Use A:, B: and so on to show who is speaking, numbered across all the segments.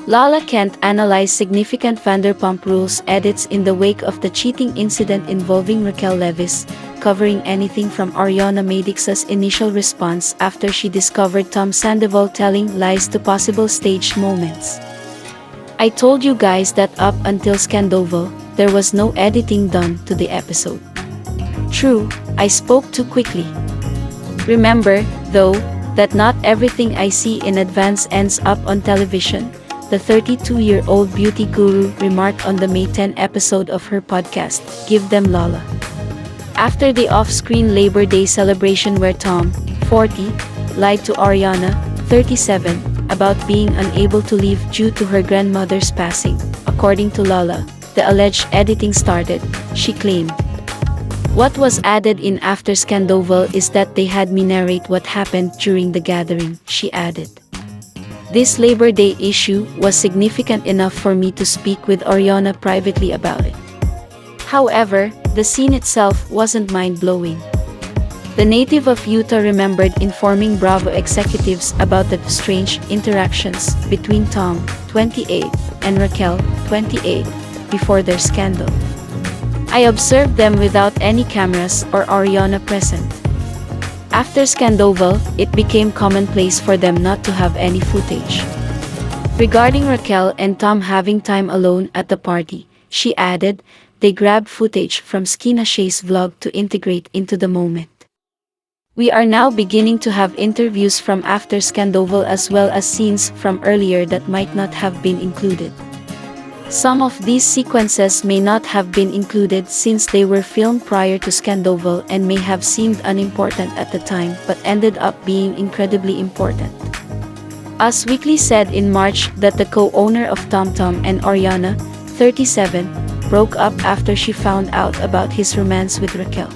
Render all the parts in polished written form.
A: Lala Kent analyzed significant Vanderpump Rules edits in the wake of the cheating incident involving Raquel Leviss, covering anything from Ariana Madix's initial response after she discovered Tom Sandoval telling lies to possible staged moments. I told you guys that up until Scandoval, there was no editing done to the episode. True, I spoke too quickly. Remember, though, that not everything I see in advance ends up on television, the 32-year-old beauty guru remarked on the May 10 episode of her podcast, Them Lala. After the off-screen Labor Day celebration where Tom, 40, lied to Ariana, 37, about being unable to leave due to her grandmother's passing, according to Lala, the alleged editing started, she claimed. What was added in after Scandoval is that they had me narrate what happened during the gathering, she added. This Labor Day issue was significant enough for me to speak with Ariana privately about it. However, the scene itself wasn't mind-blowing. The native of Utah remembered informing Bravo executives about the strange interactions between Tom, 28, and Raquel, 28, before their scandal. I observed them without any cameras or Ariana present. After Scandoval, it became commonplace for them not to have any footage. Regarding Raquel and Tom having time alone at the party, she added, they grabbed footage from Skina Shay's vlog to integrate into the moment. We are now beginning to have interviews from after Scandoval as well as scenes from earlier that might not have been included. Some of these sequences may not have been included since they were filmed prior to Scandoval and may have seemed unimportant at the time but ended up being incredibly important. Us Weekly said in March that the co-owner of TomTom and Ariana, 37, broke up after she found out about his romance with Raquel.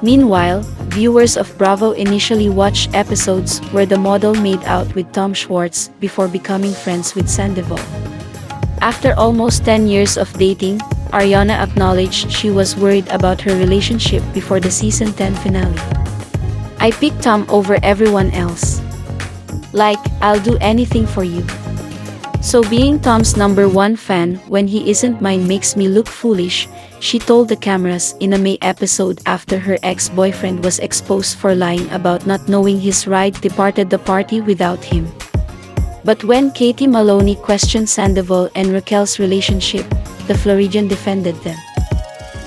A: Meanwhile, viewers of Bravo initially watched episodes where the model made out with Tom Schwartz before becoming friends with Sandoval. After almost 10 years of dating, Ariana acknowledged she was worried about her relationship before the season 10 finale. I picked Tom over everyone else. Like, I'll do anything for you. So being Tom's #1 fan when he isn't mine makes me look foolish, she told the cameras in a May episode after her ex-boyfriend was exposed for lying about not knowing his ride departed the party without him. But when Katie Maloney questioned Sandoval and Raquel's relationship, the Floridian defended them.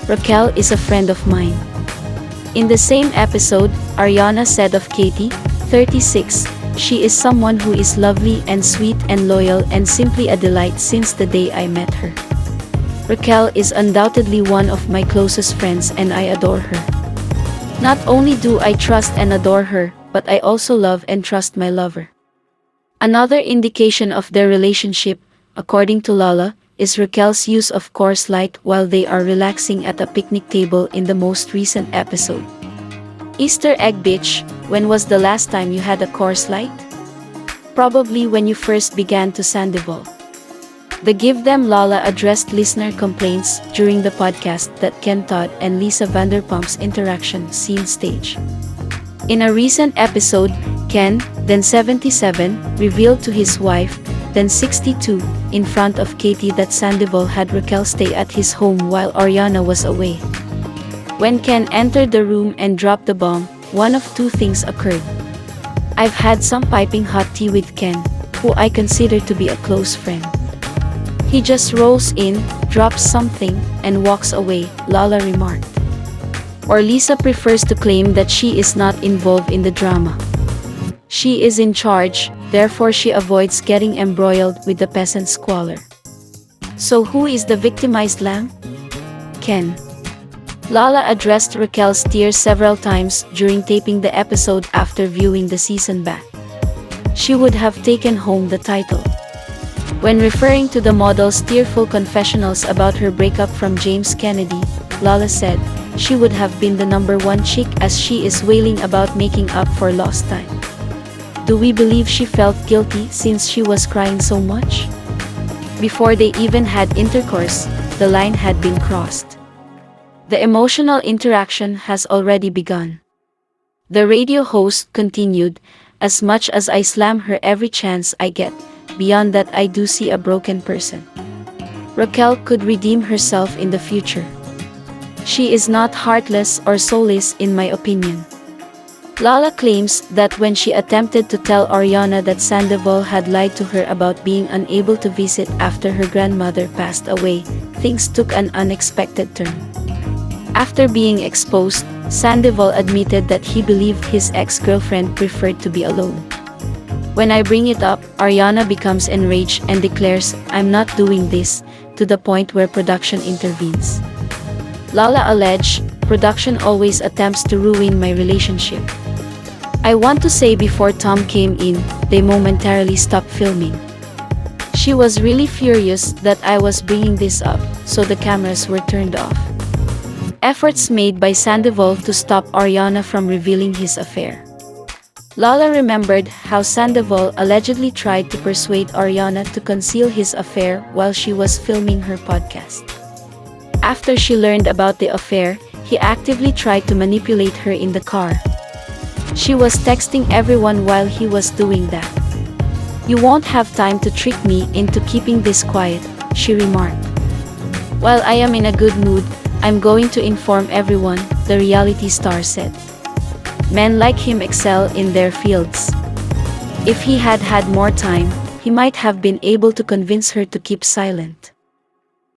A: Raquel is a friend of mine. In the same episode, Ariana said of Katie, 36, she is someone who is lovely and sweet and loyal and simply a delight since the day I met her. Raquel is undoubtedly one of my closest friends and I adore her. Not only do I trust and adore her, but I also love and trust my lover. Another indication of their relationship, according to Lala, is Raquel's use of Coors Light while they are relaxing at a picnic table in the most recent episode. Easter egg bitch, when was the last time you had a Coors Light? Probably when you first began to Sandoval. The Them Lala addressed listener complaints during the podcast that Ken Todd and Lisa Vanderpump's interaction seemed staged. In a recent episode, Ken, then 77, revealed to his wife, then 62, in front of Katie that Sandoval had Raquel stay at his home while Ariana was away. When Ken entered the room and dropped the bomb, one of two things occurred. I've had some piping hot tea with Ken, who I consider to be a close friend. He just rolls in, drops something, and walks away, Lala remarked. Or Lisa prefers to claim that she is not involved in the drama. She is in charge, therefore she avoids getting embroiled with the peasant squalor. So who is the victimized lamb? Ken. Lala addressed Raquel's tears several times during taping the episode after viewing the season back. She would have taken home the title. When referring to the model's tearful confessionals about her breakup from James Kennedy, Lala said, she would have been the #1 chick as she is wailing about making up for lost time. Do we believe she felt guilty since she was crying so much? Before they even had intercourse, the line had been crossed. The emotional interaction has already begun. The radio host continued, as much as I slam her every chance I get, beyond that I do see a broken person. Raquel could redeem herself in the future. She is not heartless or soulless in my opinion. Lala claims that when she attempted to tell Ariana that Sandoval had lied to her about being unable to visit after her grandmother passed away, things took an unexpected turn. After being exposed, Sandoval admitted that he believed his ex-girlfriend preferred to be alone. When I bring it up, Ariana becomes enraged and declares, "I'm not doing this," to the point where production intervenes. Lala alleged, "Production always attempts to ruin my relationship. I want to say before Tom came in, they momentarily stopped filming. She was really furious that I was bringing this up, so the cameras were turned off." Efforts made by Sandoval to stop Ariana from revealing his affair. Lala remembered how Sandoval allegedly tried to persuade Ariana to conceal his affair while she was filming her podcast. After she learned about the affair, he actively tried to manipulate her in the car. She was texting everyone while he was doing that. "You won't have time to trick me into keeping this quiet," she remarked. "While I am in a good mood, I'm going to inform everyone," the reality star said. Men like him excel in their fields. If he had had more time, he might have been able to convince her to keep silent.